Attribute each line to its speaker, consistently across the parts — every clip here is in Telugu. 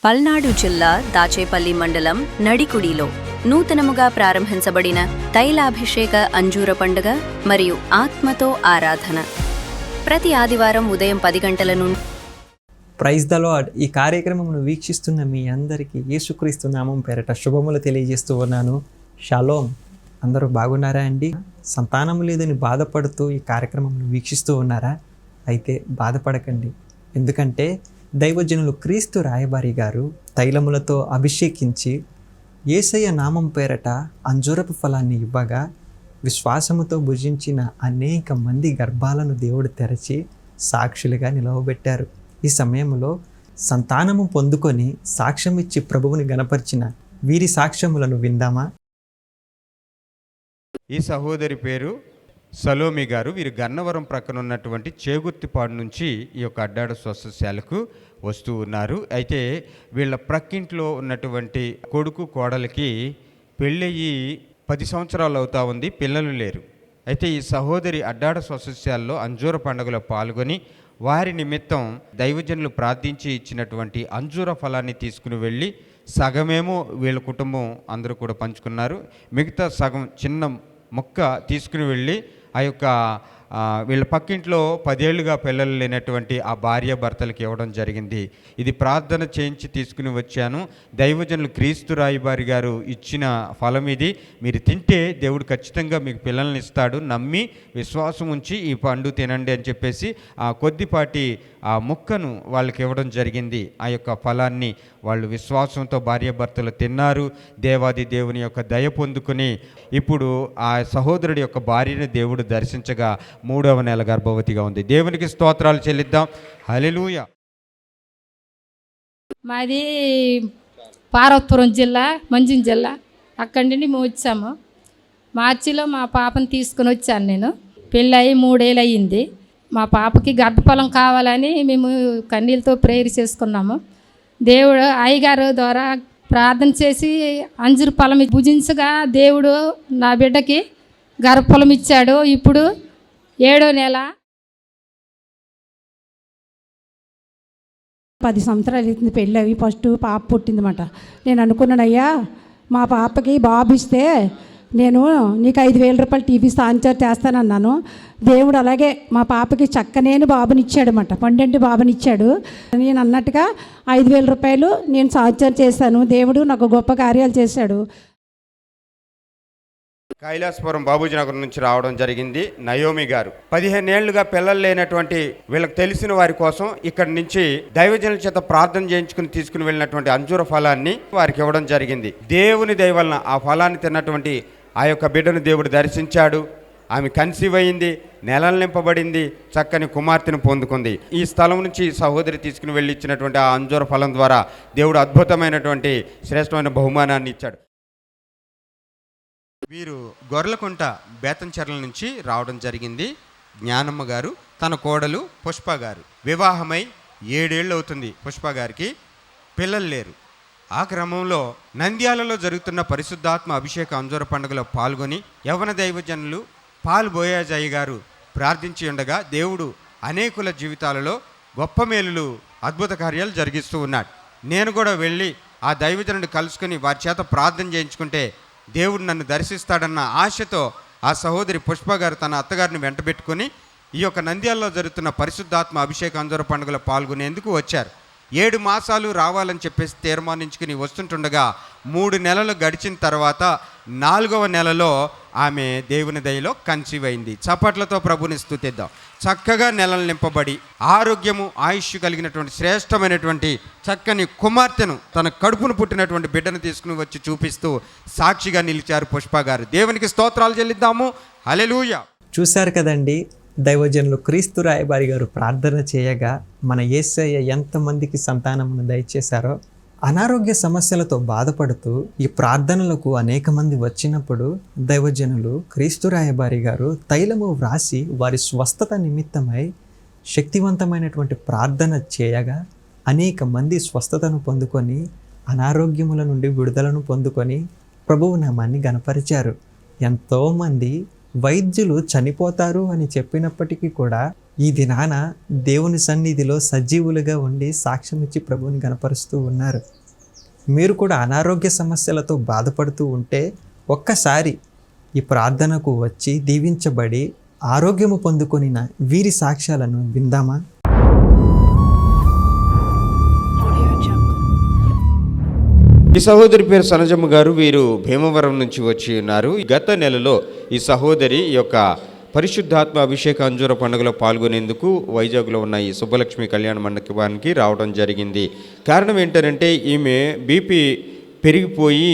Speaker 1: పల్నాడు జిల్లా దాచేపల్లి మండలం నడికుడిలో నూతనముగా ప్రారంభించబడిన తైలాభిషేక అంజూర పండుగ మరియు ఆత్మతో ఆరాధన ప్రతి ఆదివారం ఉదయం 10 గంటల నుండి.
Speaker 2: Praise the lord. ఈ కార్యక్రమమును వీక్షిస్తున్న మీ అందరికీ యేసుక్రీస్తు నామం పేరట శుభములు తెలియజేస్తూ ఉన్నాను. షలోమ్. అందరూ బాగున్నారా అండి? సంతానం లేదని బాధపడుతూ ఈ కార్యక్రమమును వీక్షిస్తూ ఉన్నారా? అయితే బాధపడకండి. ఎందుకంటే దైవజనులు క్రీస్తు రాయబారి గారు తైలములతో అభిషేకించి యేసయ్య నామం పేరట అంజూరపు ఫలాన్ని ఇవ్వగా విశ్వాసముతో భుజించిన అనేక మంది గర్భాలను దేవుడు తెరచి సాక్షులుగా నిలవబెట్టారు. ఈ సమయంలో సంతానము పొందుకొని సాక్ష్యం ఇచ్చి ప్రభువుని గణపరిచిన వీరి సాక్ష్యములను విందామా?
Speaker 3: ఈ సహోదరి పేరు సలోమి గారు. వీరు గన్నవరం ప్రక్కన ఉన్నటువంటి చేగుర్తిపాడు నుంచి ఈ యొక్క అడ్డాడు స్వస్థశాలకు వస్తూ ఉన్నారు. అయితే వీళ్ళ ప్రక్కింట్లో ఉన్నటువంటి కొడుకు కోడలికి పెళ్ళయి 10 సంవత్సరాలు అవుతా ఉంది, పిల్లలు లేరు. అయితే ఈ సహోదరి అడ్డాడ స్వస్థశాలలో అంజూర పండుగలో పాల్గొని వారి నిమిత్తం దైవజనులు ప్రార్థించి ఇచ్చినటువంటి అంజూర ఫలాన్ని తీసుకుని వెళ్ళి సగమేమో వీళ్ళ కుటుంబం అందరూ కూడా పంచుకున్నారు. మిగతా సగం చిన్న మొక్క తీసుకుని వెళ్ళి ఆ యొక్క వీళ్ళ పక్కింట్లో 10 ఏళ్ళుగా పిల్లలు లేనటువంటి ఆ భార్య భర్తలకు ఇవ్వడం జరిగింది. ఇది ప్రార్థన చేయించి తీసుకుని వచ్చాను. దైవజనులు క్రీస్తు రాయబారి గారు ఇచ్చిన ఫలం ఇది. మీరు తింటే దేవుడు ఖచ్చితంగా మీకు పిల్లల్ని ఇస్తాడు, నమ్మి విశ్వాసం ఉంచి ఈ పండు తినండి అని చెప్పేసి ఆ కొద్దిపాటి ఆ ముక్కను వాళ్ళకి ఇవ్వడం జరిగింది. ఆ యొక్క ఫలాన్ని వాళ్ళు విశ్వాసంతో భార్యాభర్తలు తిన్నారు. దేవాది దేవుని యొక్క దయ పొందుకుని ఇప్పుడు ఆ సహోదరుడి యొక్క భార్యని దేవుడు దర్శించగా 3వ నెల గర్భవతిగా ఉంది. దేవునికి స్తోత్రాలు చెల్లిద్దాం. హల్లెలూయా.
Speaker 4: మాది పార్వతీపురం జిల్లా, మంజిం జిల్లా. అక్కడి నుండి మేము వచ్చాము. మార్చిలో మా పాపను తీసుకుని వచ్చాను నేను. పెళ్ళయి 3 ఏళ్ళు అయ్యింది. మా పాపకి గర్భఫలం కావాలని మేము కన్నీళ్ళతో ప్రేయర్ చేసుకున్నాము. దేవుడు అయ్యగారు ద్వారా ప్రార్థన చేసి అంజూరు ఫలం భుజించగా దేవుడు నా బిడ్డకి గర్భఫలం ఇచ్చాడు. ఇప్పుడు 7వ నెల.
Speaker 5: 10 సంవత్సరాలు అవుతుంది పెళ్ళి అవి. ఫస్ట్ పాప పుట్టిందన్నమాట. నేను అనుకున్నాను, అయ్యా మా పాపకి బాబు ఇస్తే నేను నీకు 5,000 రూపాయలు టీవీ స్పాన్సర్ చేస్తానన్నాను. దేవుడు అలాగే మా పాపకి చక్కనేని బాబునిచ్చాడు అన్నమాట. 12 బాబునిచ్చాడు. నేను అన్నట్టుగా 5,000 రూపాయలు నేను స్పాన్సర్ చేశాను. దేవుడు నాకు గొప్ప కార్యాలు చేశాడు.
Speaker 3: కైలాసపురం బాబూజీ నగర్ నుంచి రావడం జరిగింది నయోమి గారు. 15 ఏళ్లుగా పిల్లలు లేనటువంటి వీళ్ళకి తెలిసిన వారి కోసం ఇక్కడి నుంచి దైవజనుల చేత ప్రార్థన చేయించుకుని తీసుకుని వెళ్ళినటువంటి అంజూర ఫలాన్ని వారికి ఇవ్వడం జరిగింది. దేవుని దయ వలన ఆ ఫలాన్ని తిన్నటువంటి ఆ యొక్క బిడ్డను దేవుడు దర్శించాడు. ఆమె కన్సీవ్ అయింది, నెలలు నింపబడింది, చక్కని కుమార్తెను పొందుకుంది. ఈ స్థలం నుంచి సహోదరి తీసుకుని వెళ్ళి ఇచ్చినటువంటి ఆ అంజూర ఫలం ద్వారా దేవుడు అద్భుతమైనటువంటి శ్రేష్టమైన బహుమానాన్ని ఇచ్చాడు. వీరు గొర్రెలకుంట బేతంచెర్ల నుంచి రావడం జరిగింది. జ్ఞానమ్మ గారు, తన కోడలు పుష్ప గారు. వివాహమై 7 ఏళ్ళు అవుతుంది. పుష్ప గారికి పిల్లలు లేరు. ఆ క్రమంలో నంద్యాలలో జరుగుతున్న పరిశుద్ధాత్మ అభిషేక అంజూర పండుగలో పాల్గొని యవ్వన దైవజనులు పాల్ బోయాజయ్య గారు ప్రార్థించి ఉండగా దేవుడు అనేకుల జీవితాలలో గొప్ప మేలులు, అద్భుత కార్యాలు జరిగిస్తూ ఉన్నాడు. నేను కూడా వెళ్ళి ఆ దైవజనుడిని కలుసుకొని వారి చేత ప్రార్థన చేయించుకుంటే దేవుడు నన్ను దర్శిస్తాడన్న ఆశతో ఆ సహోదరి పుష్ప గారు తన అత్తగారిని వెంటబెట్టుకొని ఈ యొక్క నంద్యాలలో జరుగుతున్న పరిశుద్ధాత్మ అభిషేక అంజూర పండుగలో పాల్గొనేందుకు వచ్చారు. 7 మాసాలు రావాలని చెప్పేసి తీర్మానించుకుని వస్తుంటుండగా 3 నెలలు గడిచిన తర్వాత 4వ నెలలో ఆమె దేవుని దయలో కన్సీవ్ అయింది. చప్పట్లతో ప్రభుని స్తుతిద్దాం. చక్కగా నెలలు నింపబడి ఆరోగ్యము, ఆయుష్ కలిగినటువంటి శ్రేష్టమైనటువంటి చక్కని కుమార్తెను, తన కడుపును పుట్టినటువంటి బిడ్డను తీసుకుని వచ్చి చూపిస్తూ సాక్షిగా నిలిచారు పుష్ప గారు. దేవునికి స్తోత్రాలు చెల్లిద్దాము. హల్లెలూయా.
Speaker 2: చూశారు కదండి, దైవజనులు క్రీస్తు రాయబారి గారు ప్రార్థన చేయగా మన యేసయ్య ఎంతమందికి సంతానమును దయచేశారో. అనారోగ్య సమస్యలతో బాధపడుతూ ఈ ప్రార్థనలకు అనేక మంది వచ్చినప్పుడు దైవజనులు క్రీస్తు రాయబారి గారు తైలము వ్రాసి వారి స్వస్థత నిమిత్తమై శక్తివంతమైనటువంటి ప్రార్థన చేయగా అనేక మంది స్వస్థతను పొందుకొని అనారోగ్యముల నుండి విడుదలను పొందుకొని ప్రభువు నామాన్ని గణపరిచారు. ఎంతోమంది వైద్యులు చనిపోతారు అని చెప్పినప్పటికీ కూడా ఈ దినాన దేవుని సన్నిధిలో సజీవులుగా ఉండి సాక్ష్యం ఇచ్చి ప్రభువుని గణపరుస్తూ ఉన్నారు. మీరు కూడా అనారోగ్య సమస్యలతో బాధపడుతూ ఉంటే ఒక్కసారి ఈ ప్రార్థనకు వచ్చి దీవించబడి ఆరోగ్యము పొందుకొనిన వీరి సాక్ష్యాలను విందామా?
Speaker 3: ఈ సహోదరి పేరు సనజమ్మ గారు. వీరు భీమవరం నుంచి వచ్చి ఉన్నారు. గత నెలలో ఈ సహోదరి ఈ యొక్క పరిశుద్ధాత్మ అభిషేక అంజూర పండుగలో పాల్గొనేందుకు వైజాగ్లో ఉన్న ఈ సుబ్బలక్ష్మి కళ్యాణ మండపానికి రావడం జరిగింది. కారణం ఏంటంటే ఈమె బీపీ పెరిగిపోయి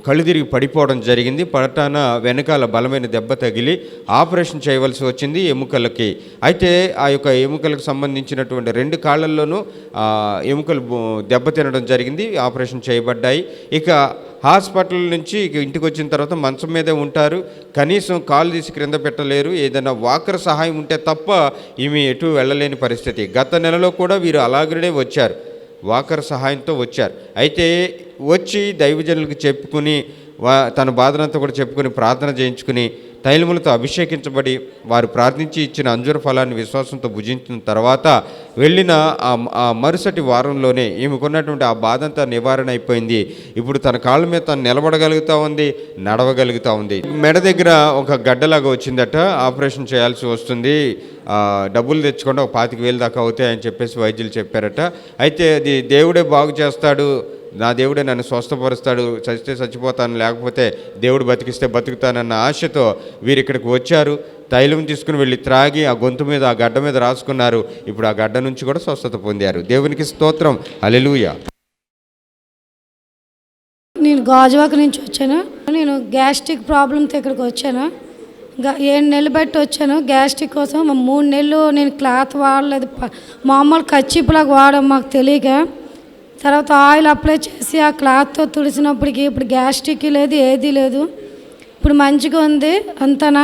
Speaker 3: కళ్ళు తిరిగి పడిపోవడం జరిగింది. పడటాన వెనకాల బలమైన దెబ్బ తగిలి ఆపరేషన్ చేయవలసి వచ్చింది ఎముకలకి. అయితే ఆ యొక్క ఎముకలకు సంబంధించినటువంటి 2 కాళ్ళల్లోనూ ఎముకలు దెబ్బతినడం జరిగింది. ఆపరేషన్ చేయబడ్డాయి. ఇక హాస్పిటల్ నుంచి ఇంటికి వచ్చిన తర్వాత మంచం మీదే ఉంటారు. కనీసం కాలు తీసి క్రింద పెట్టలేరు. ఏదైనా వాకర్ సహాయం ఉంటే తప్ప ఈమె ఎటు వెళ్ళలేని పరిస్థితి. గత నెలలో కూడా వీరు అలాగనే వచ్చారు, వాకర్ సహాయంతో వచ్చారు. అయితే వచ్చి దైవజనులకు చెప్పుకుని తన బాధనంతా కూడా చెప్పుకొని ప్రార్థన చేయించుకుని తైలములతో అభిషేకించబడి వారు ప్రార్థించి ఇచ్చిన అంజూర ఫలాన్ని విశ్వాసంతో భుజించిన తర్వాత వెళ్ళిన ఆ మరుసటి వారంలోనే ఈమెకున్నటువంటి ఆ బాధ అంతా నివారణ అయిపోయింది. ఇప్పుడు తన కాళ్ళ మీద తను నిలబడగలుగుతూ ఉంది, నడవగలుగుతూ ఉంది. మెడ దగ్గర ఒక గడ్డలాగా వచ్చిందట, ఆపరేషన్ చేయాల్సి వస్తుంది, డబ్బులు తెచ్చుకుంటే ఒక 25,000 దాకా అవుతాయని చెప్పేసి వైద్యులు చెప్పారట. అయితే అది దేవుడే బాగు చేస్తాడు, నా దేవుడే నన్ను స్వస్థపరుస్తాడు, చచ్చితే చచ్చిపోతాను, లేకపోతే దేవుడు బతికిస్తే బతుకుతానన్న ఆశతో వీరు ఇక్కడికి వచ్చారు. తైలం తీసుకుని వెళ్ళి త్రాగి ఆ గొంతు మీద ఆ గడ్డ మీద రాసుకున్నారు. ఇప్పుడు ఆ గడ్డ నుంచి కూడా స్వస్థత పొందారు. దేవునికి స్తోత్రం, హల్లెలూయా.
Speaker 6: నేను గాజువాక నుంచి వచ్చాను. నేను గ్యాస్ట్రిక్ ప్రాబ్లంతో ఇక్కడికి వచ్చాను. 7 నెలలు బట్టి వచ్చాను గ్యాస్ట్రిక్ కోసం. 3 నెలలు నేను క్లాత్ వాడలేదు, మామూలు కచ్చిపులాగా వాడడం మాకు తెలియక. తర్వాత ఆయిల్ అప్లై చేసి ఆ క్లాత్తో తుడిచినప్పటికీ ఇప్పుడు గ్యాస్ట్రిక్ లేదు, ఏదీ లేదు. ఇప్పుడు మంచిగా ఉంది అంతనా.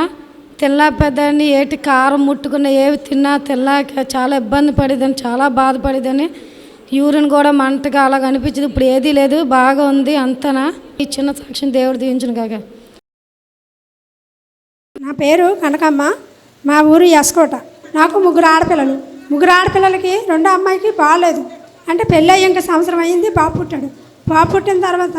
Speaker 6: తినలేకపోయేదాన్ని, ఏటి కారం ముట్టుకున్న ఏవి తిన్నా తినలేక చాలా ఇబ్బంది పడేదాన్ని, చాలా బాధపడేదాన్ని. యూరిన్ కూడా మంటగా అలాగ అనిపించింది. ఇప్పుడు ఏదీ లేదు, బాగా ఉంది అంతనా. ఈ చిన్న సాక్ష్యం దేవుడు దీవించును కాక.
Speaker 5: నా పేరు కనకమ్మ, మా ఊరు ఎస్కోట. నాకు 3 ఆడపిల్లలు. 3 ఆడపిల్లలకి 2 అమ్మాయికి బాగాలేదు. అంటే పెళ్ళి అయ్యాక సంవత్సరం అయ్యింది, బాబు పుట్టాడు. బాబు పుట్టిన తర్వాత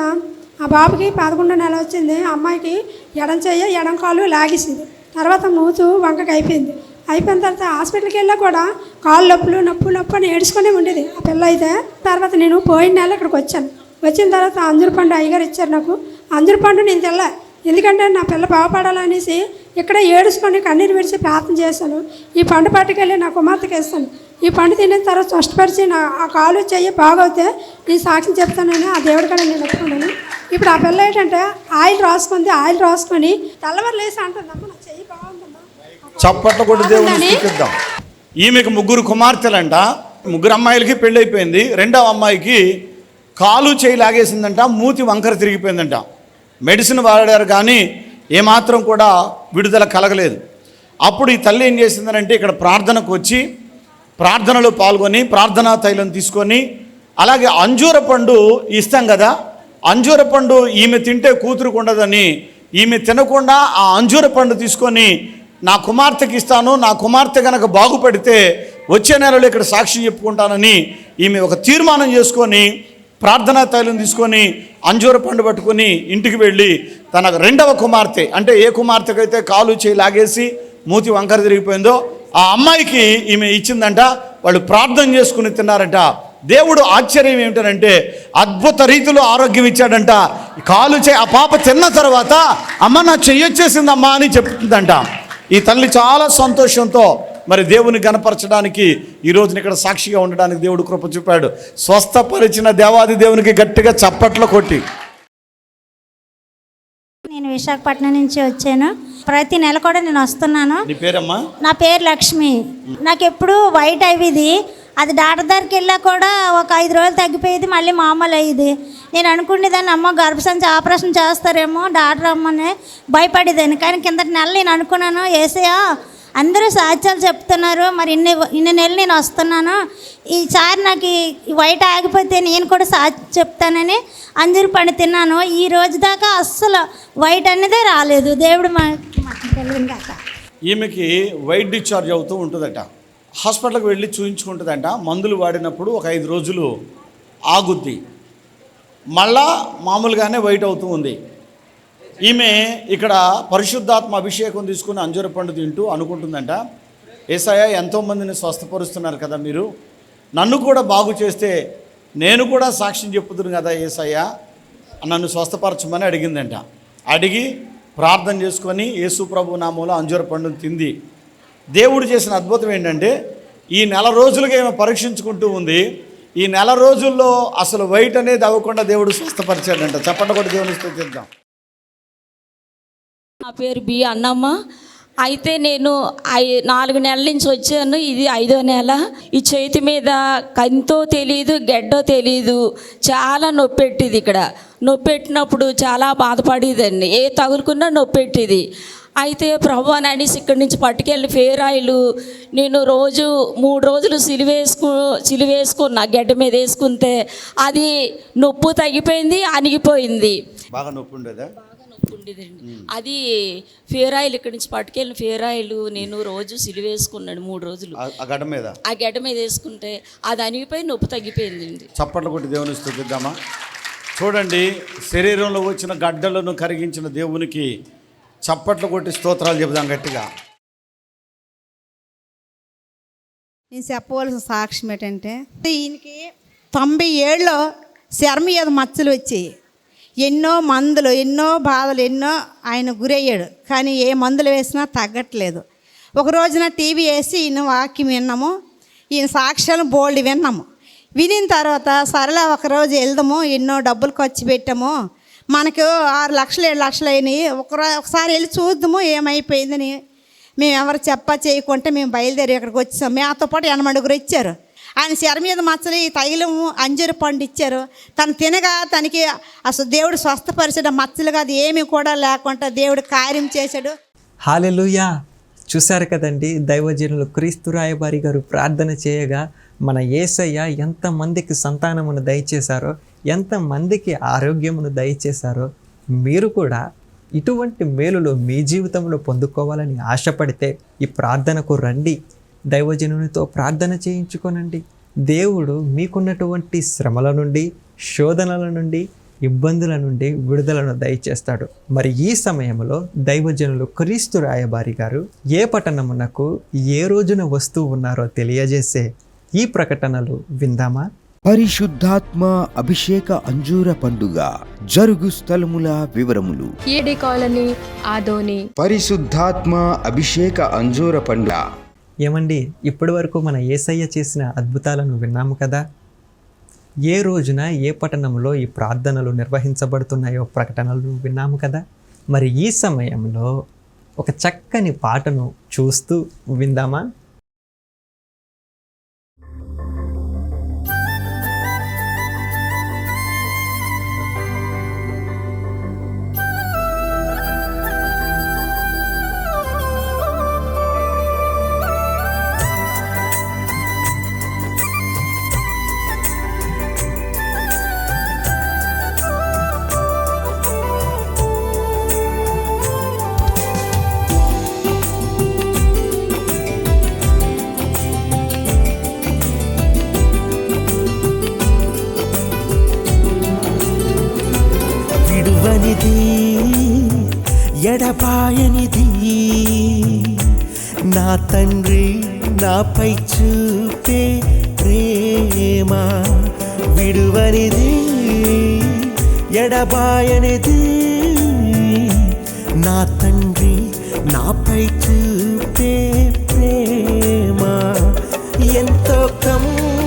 Speaker 5: ఆ బాబుకి 11వ నెల వచ్చింది. అమ్మాయికి ఎడం చెయ్యి ఎడం కాలు లాగేసింది. తర్వాత మూతు వంకకి అయిపోయింది. అయిపోయిన తర్వాత హాస్పిటల్కి వెళ్ళా కూడా కాళ్ళు నొప్పు అని ఏడుచుకొని ఉండేది ఆ పిల్ల. అయితే తర్వాత నేను పోయిన నెల ఇక్కడికి వచ్చాను. వచ్చిన తర్వాత అంజూర పండు అయ్యగారు ఇచ్చారు నాకు. అంజూర పండు నేను తెల్ల, ఎందుకంటే నా పిల్ల బాగుపడాలనేసి ఇక్కడ ఏడుచుకొని కన్నీరు విడిచి ప్రార్థన చేశాను. ఈ పండు పట్టుకెళ్ళి నా కుమార్తెకి వేస్తాను. ఈ పండు తిన్న తర్వాత స్పష్టపరిచి నా ఆ కాలు చెయ్యి బాగవుతే ఈ సాక్ష్యం చెప్తానని ఆ దేవుడి కూడా నేను ఒప్పుకున్నాను. ఇప్పుడు ఆ పిల్ల ఏంటంటే ఆయిల్ రాసుకొని తెల్లవారు లేసి అంటుందమ్మా నా చెయ్యి బాగుందమ్మా.
Speaker 7: చప్పట్లు కొట్టి దేవుని స్తుతిద్దాం. ఈమెకు 3 కుమార్తెలంట. 3 అమ్మాయిలకి పెళ్ళి అయిపోయింది. 2వ అమ్మాయికి కాలు చేయి లాగేసిందంట, మూతి వంకర తిరిగిపోయిందంట. మెడిసిన్ వాడారు కానీ ఏమాత్రం కూడా విడుదల కలగలేదు. అప్పుడు ఈ తల్లి ఏం చేసిందనంటే ఇక్కడ ప్రార్థనకు వచ్చి ప్రార్థనలో పాల్గొని ప్రార్థనా తైలం తీసుకొని, అలాగే అంజూర పండు ఇస్తాం కదా, అంజూర పండు ఈమె తింటే కూతురుకు ఉండదని ఈమె తినకుండా ఆ అంజూర పండు తీసుకొని నా కుమార్తెకి ఇస్తాను, నా కుమార్తె కనుక బాగుపడితే వచ్చే నెలలో ఇక్కడ సాక్షి చెప్పుకుంటానని ఈమె ఒక తీర్మానం చేసుకొని ప్రార్థనా తైలం తీసుకొని అంజూర పండు పట్టుకొని ఇంటికి వెళ్ళి తన 2వ కుమార్తె, అంటే ఏ కుమార్తెకైతే కాలు చేయి లాగేసి మూతి వంకర తిరిగిపోయిందో ఆ అమ్మాయికి ఈమె ఇచ్చిందంట. వాళ్ళు ప్రార్థన చేసుకుని తిన్నారట. దేవుడు ఆశ్చర్యం ఏమిటంటే అద్భుత రీతిలో ఆరోగ్యం ఇచ్చాడంట. కాలు చేయి ఆ పాప తిన్న తర్వాత అమ్మ నా చెయ్యి వచ్చేసిందమ్మా అని చెప్తుందంట. ఈ తల్లి చాలా సంతోషంతో మరి దేవుని గణపరచడానికి ఈ రోజున ఇక్కడ సాక్షిగా ఉండడానికి దేవుడు కృప చూపాడు. స్వస్థపరిచిన దేవాది దేవునికి గట్టిగా చప్పట్లు కొట్టి.
Speaker 8: నేను విశాఖపట్నం నుంచి వచ్చాను. ప్రతి నెల కూడా నేను వస్తున్నాను.
Speaker 7: నీ పేరమ్మా?
Speaker 8: నా పేరు లక్ష్మి. నాకు ఎప్పుడు వైట్ అయ్యేది. అది డాక్టర్ దగ్గరికి వెళ్ళా కూడా ఒక 5 రోజులు తగ్గిపోయేది, మళ్ళీ మామూలు అయ్యేది. నేను అనుకునేదాన్ని అమ్మ గర్భసంచి ఆపరేషన్ చేస్తారేమో డాక్టర్ అమ్మని భయపడేదాన్ని. కానీ కిందటి నెల నేను అనుకున్నాను, యేసయ్యా అందరూ సాక్ష్యాలు చెప్తున్నారు, మరి ఇన్ని నెలలు నేను వస్తున్నాను, ఈసారి నాకు ఈ వైట్ ఆగిపోతే నేను కూడా సాక్షి చెప్తానని అంజూర పండు తిన్నాను. ఈ రోజు దాకా అస్సలు వైట్ అనేదే రాలేదు. దేవుడు
Speaker 7: ఈమెకి వైట్ డిశ్చార్జ్ అవుతూ ఉంటుందట. హాస్పిటల్కి వెళ్ళి చూయించుకుంటుందంట. మందులు వాడినప్పుడు ఒక 5 రోజులు ఆగుద్ది, మళ్ళా మామూలుగానే వైట్ అవుతూ ఉంది. ఈమె ఇక్కడ పరిశుద్ధాత్మ అభిషేకం తీసుకుని అంజూర పండు తింటూ అనుకుంటుందంట, యేసయ్య ఎంతోమందిని స్వస్థపరుస్తున్నారు కదా, మీరు నన్ను కూడా బాగు చేస్తే నేను కూడా సాక్ష్యం చెప్పుదును కదా యేసయ్య, నన్ను స్వస్థపరచమని అడిగిందంట. అడిగి ప్రార్థన చేసుకొని యేసు ప్రభు నామంలో అంజూర పండును తింది. దేవుడు చేసిన అద్భుతం ఏంటంటే ఈ 4 రోజులుగా ఈమె పరీక్షించుకుంటూ ఉంది. ఈ 4 రోజుల్లో అసలు వైట్ అనేది అవ్వకుండా దేవుడు స్వస్థపరిచాడంట. చప్పట కూడా దేవుని స్తుతిద్దాం.
Speaker 9: నా పేరు బి అన్నమ్మ. అయితే నేను 4 నెలల నుంచి వచ్చాను, ఇది 5వ నెల. ఈ చేతి మీద కంతో తెలీదు, గెడ్డో తెలీదు, చాలా నొప్పి పెట్టింది. ఇక్కడ నొప్పి పెట్టినప్పుడు చాలా బాధపడేదండి, ఏ తగులుకున్నా నొప్పి పెట్టింది. అయితే ప్రభు అని అనేసి ఇక్కడి నుంచి పట్టుకెళ్ళి ఫేర్ ఆయిల్ నేను రోజు 3 రోజులు సిలివేసుకున్నా, గడ్డ మీద వేసుకుంటే అది నొప్పి తగ్గిపోయింది, అణిగిపోయింది.
Speaker 7: బాగా నొప్పి ఉండేదా?
Speaker 9: ఉండేదండి. అది ఫేర్ ఆయిల్ ఇక్కడి నుంచి పట్టుకెళ్ళిన ఫేర్ ఆయిల్ నేను రోజు సిలివేసుకున్నాను 3 రోజులు.
Speaker 7: ఆ గడ్డ మీద
Speaker 9: వేసుకుంటే అది అణిగిపోయి నొప్పి తగ్గిపోయిందండి.
Speaker 7: చప్పట్లు కొట్టి దేవుని స్తుతిద్దామా. చూడండి, శరీరంలో వచ్చిన గడ్డలను కరిగించిన దేవునికి చప్పట్లు కొట్టి స్తోత్రాలు చెబుదాం గట్టిగా.
Speaker 10: నేను చెప్పవలసిన సాక్ష్యం ఏంటంటే, ఈయనకి 97లో చర్మ మీద మచ్చలు వచ్చాయి. ఎన్నో మందులు, ఎన్నో బాధలు, ఎన్నో ఆయన గురయ్యాడు. కానీ ఏ మందులు వేసినా తగ్గట్లేదు. ఒక రోజున టీవీ వేసి ఈయన వాక్యం విన్నాము, ఈయన సాక్ష్యాలు బోల్డ్ విన్నాము. వినిన తర్వాత సరళ ఒకరోజు వెళ్దాము, ఎన్నో డబ్బులు ఖర్చు పెట్టాము, మనకు 6 లక్షలు 7 లక్షలు అయినాయి, ఒకసారి వెళ్ళి చూద్దాము ఏమైపోయిందని మేము ఎవరు చేయకుంటే మేము బయలుదేరి ఇక్కడికి వచ్చాము. మాతో పాటు 80 ఇచ్చారు. ఆయన చెర మీద మచ్చలు, ఈ తైలము, అంజూర పండు ఇచ్చారు. తను తినగా తనకి అసలు దేవుడు స్వస్థపరిచాడు. మచ్చలు కాదు ఏమీ కూడా లేకుండా దేవుడు కార్యం చేశాడు.
Speaker 2: హల్లెలూయా. చూశారు కదండి, దైవజనులు క్రీస్తు రాయబారి గారు ప్రార్థన చేయగా మన యేసయ్య ఎంతమందికి సంతానమును దయచేశారో, ఎంతమందికి ఆరోగ్యమును దయచేశారో, మీరు కూడా ఇటువంటి మేలులు మీ జీవితంలో పొందుకోవాలని ఆశపడితే ఈ ప్రార్థనకు రండి, దైవజనునితో ప్రార్థన చేయించుకోనండి. దేవుడు మీకున్నటువంటి శ్రమల నుండి, శోధనల నుండి, ఇబ్బందుల నుండి విడుదలను దయచేస్తాడు. మరి ఈ సమయంలో దైవజనులు క్రీస్తు రాయబారి గారు ఏ పట్టణమునకు ఏ రోజున వస్తూ ఉన్నారో తెలియజేసే ఈ ప్రకటనలు విందామా?
Speaker 11: పరిశుద్ధాత్మ అభిషేక అంజూర పండుగ జరుగు స్థలముల వివరములు.
Speaker 12: ఏడి కాలనీ, ఆదోని.
Speaker 11: పరిశుద్ధాత్మ అభిషేక అంజూర పండుగ.
Speaker 2: ఏమండి, ఇప్పటి వరకు మన యేసయ్య చేసిన అద్భుతాలను విన్నాము కదా. ఏ రోజున ఏ పట్టణంలో ఈ ప్రార్థనలు నిర్వహించబడుతున్నాయో ప్రకటనలు విన్నాము కదా. మరి ఈ సమయంలో ఒక చక్కని పాటను చూస్తూ విందామా?
Speaker 13: ఎడబాయనిది నా తండ్రి నాపై చూపే ప్రేమ, విడువనిది ఎడబాయనిది నా తండ్రి నాపై చూపే ప్రేమ, ఎంతో కమ్మనైనది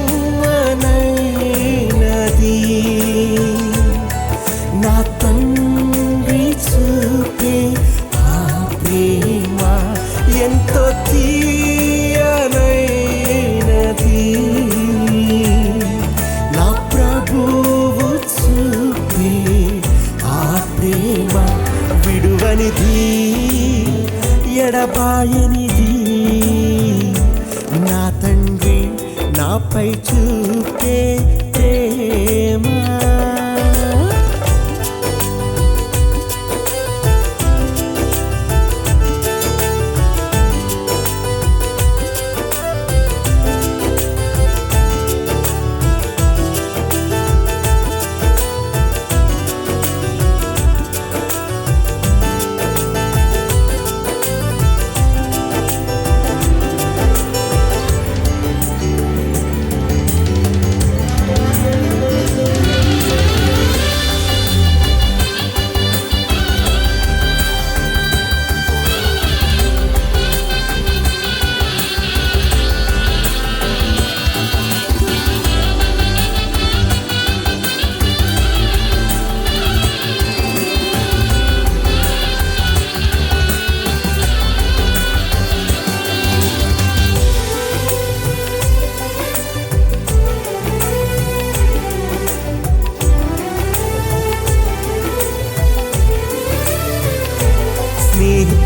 Speaker 13: నా తండ్రి చూపే ఆ ప్రేమ, ఎంతో తీయనైనది నా ప్రభువు చూపే ఆ ప్రేమ, విడువనిది ఎడబాయనిది నా తండ్రి నాపై చూపే ప్రేమ.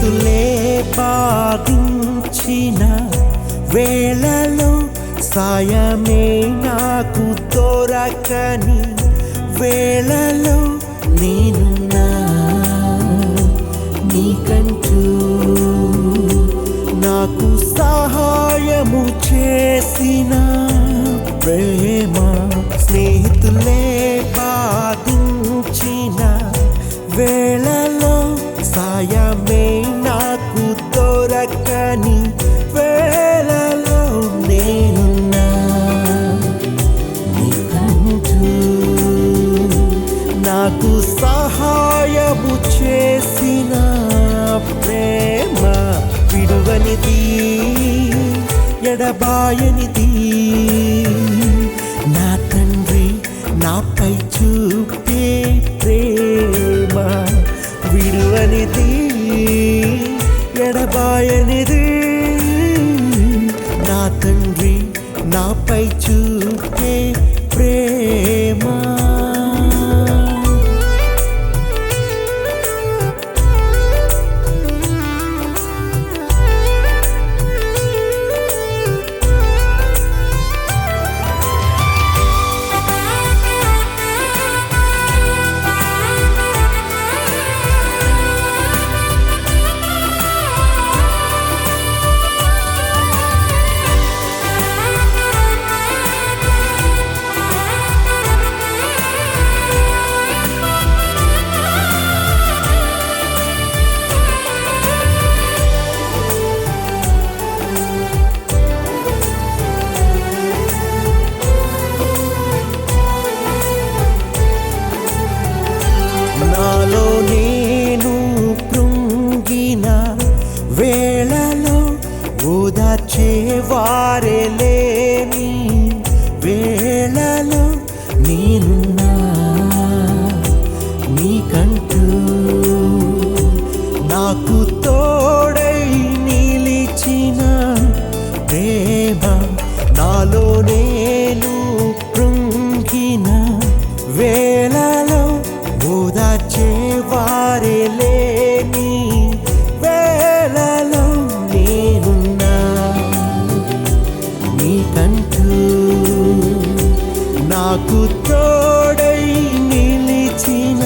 Speaker 13: స్నేహితులే బాధించిన వేళలో సాయమే నాకు దొరకని వేళలో నేనున్నా నీకంటూ నాకు సహాయము చేసిన ప్రేమ. స్నేహితులే బాధించిన వేళలో సాయమే నాకు దొరకని వేళలో నేనున్నా నీకంటూ నాకు సహాయము చేసిన ప్రేమ. విడువనిది ఎడబాయనిది నా తండ్రి నాపై చూపే ప్రేమ. విడువనిది ఎడబాయనిది నా తండ్రి నాపై చూపే ప్రేమ. నాలో నేను కృంగిన వేళలో ఓదార్చే వారే లేని వేళలో నేనున్నా నీకంటూ నాకు తోడై నిలిచిన ప్రేమ. నాలో నేను కృంగిన వేళలో ఓదార్చే వారే లేని వేళలో నేనున్నా నీకంటూ నాకు తోడై నిలిచిన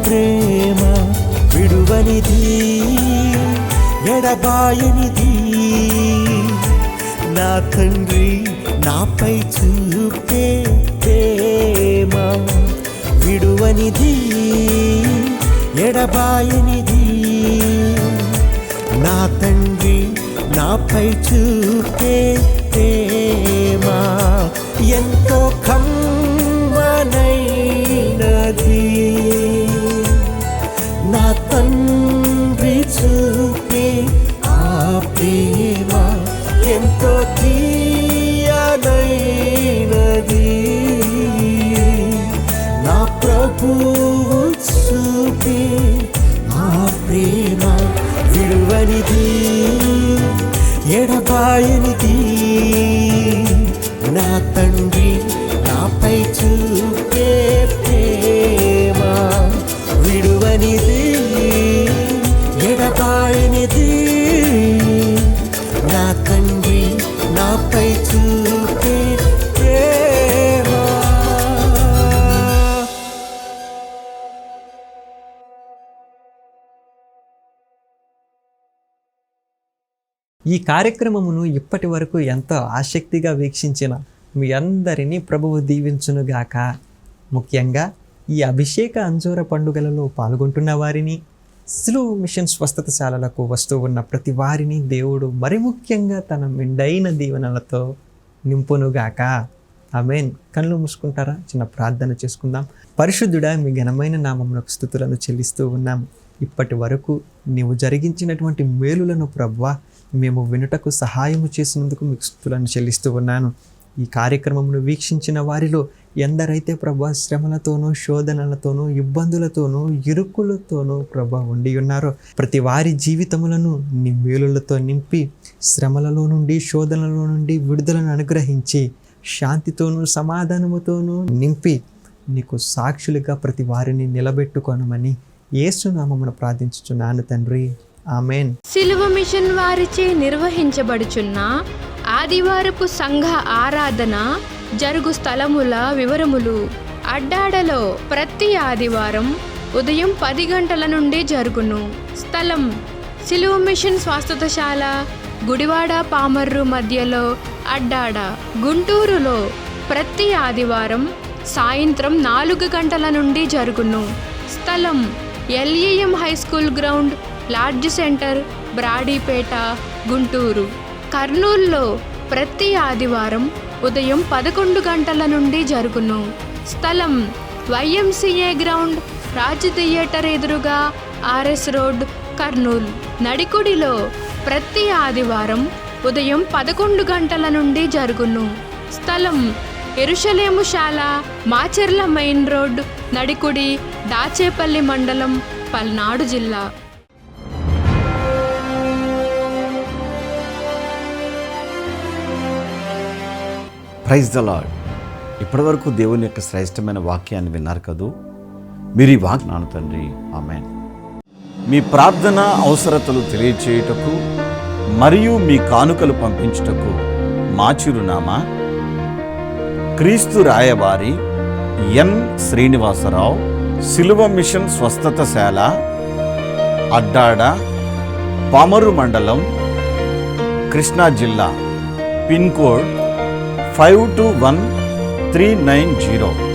Speaker 13: ప్రేమ. విడువనిది ఎడబాయనిది నా తండ్రి నాపై చూపే ప్రేమ. విడువనిది ఎడబాయనిది నా తండ్రి నాపై చూపే ప్రేమ. ఎంతో కమ్మనైనది నా తండ్రి చూపే ఆ ప్రేమ. ఎంతో తీయనైనది నా ప్రభువు చూపే ఆ ప్రేమ. విడువనిది ఎడబాయనిది నా తండ్రి నాపై చూపే ప్రేమ. విడువనిది ఎడబాయనిది నా తండ్రి నాపై చూపే ప్రేమ.
Speaker 2: ఈ కార్యక్రమమును ఇప్పటి వరకు ఎంతో ఆసక్తిగా వీక్షించిన మీ అందరినీ ప్రభువు దీవించునుగాక. ముఖ్యంగా ఈ అభిషేక అంజూర పండుగలలో పాల్గొంటున్న వారిని, సిలువ మిషన్ స్వస్థతశాలలకు వస్తూ ఉన్న ప్రతి వారిని దేవుడు మరి ముఖ్యంగా తన మెండైన దీవెనలతో నింపునుగాక. ఆమేన్. కళ్ళు మూసుకుంటారా? చిన్న ప్రార్థన చేసుకుందాం. పరిశుద్ధుడా, మీ ఘనమైన నామమునకు స్తుతులను చెల్లిస్తూ ఉన్నాం. ఇప్పటి వరకు నీవు జరిగించినటువంటి మేలులను ప్రభువా మేము వినుటకు సహాయము చేసినందుకు మీకు స్తుతులను చెల్లిస్తూ ఉన్నాను. ఈ కార్యక్రమమును వీక్షించిన వారిలో ఎందరైతే ప్రభువా శ్రమలతోనూ, శోధనలతోనూ, ఇబ్బందులతోనూ, ఇరుకులతోనూ ప్రభువా ఉండి ఉన్నారో ప్రతి వారి జీవితములను నీ మేలులతో నింపి శ్రమలలో నుండి, శోధనలో నుండి విడుదలను అనుగ్రహించి శాంతితోనూ, సమాధానముతోనూ నింపి నీకు సాక్షులుగా ప్రతి వారిని నిలబెట్టుకొనమని యేసు నామమున ప్రార్థించుచున్నాను తండ్రి. ఆమెన్.
Speaker 12: సిలువ మిషన్ వారిచే నిర్వహించబడుచున్న ఆదివారపు సంఘ ఆరాధన జరుగు స్థలముల వివరములు. అడ్డాడలో ప్రతి ఆదివారం ఉదయం 10 గంటల నుండి జరుగును. స్థలం సిలువ మిషన్ స్వస్థతశాల, గుడివాడ పామర్రు మధ్యలో అడ్డాడ. గుంటూరులో ప్రతి ఆదివారం సాయంత్రం 4 గంటల నుండి జరుగును. స్థలం LEM high school ground, LADS centre, Brodipet, Guntur. కర్నూలులో ప్రతి ఆదివారం ఉదయం 11 గంటల నుండి జరుగును. స్థలం YMCA గ్రౌండ్, రాజ్ థియేటర్ ఎదురుగా, RS రోడ్, కర్నూలు. నడికుడిలో ప్రతి ఆదివారం ఉదయం 11 గంటల నుండి జరుగును. స్థలం యెరూషలేము శాల, మాచెర్ల మెయిన్ రోడ్, నడికుడి, దాచేపల్లి మండలం, పల్నాడు జిల్లా.
Speaker 14: Praise the lord. ఇప్పటివరకు దేవుని యొక్క శ్రేష్టమైన వాక్యాన్ని విన్నారు కదూ. మీరు ఈ వాగ్దానం తండ్రి. ఆమేన్. మీ ప్రార్థన అవసరతలు తెలియచేయుటకు మరియు మీ కానుకలు పంపించుటకు మా చిరునామా క్రీస్తు రాయబారి ఎన్ శ్రీనివాసరావు, సిలువ మిషన్ స్వస్థతశాల, అడ్డాడ, పామరు మండలం, కృష్ణా జిల్లా. Pin code 521390.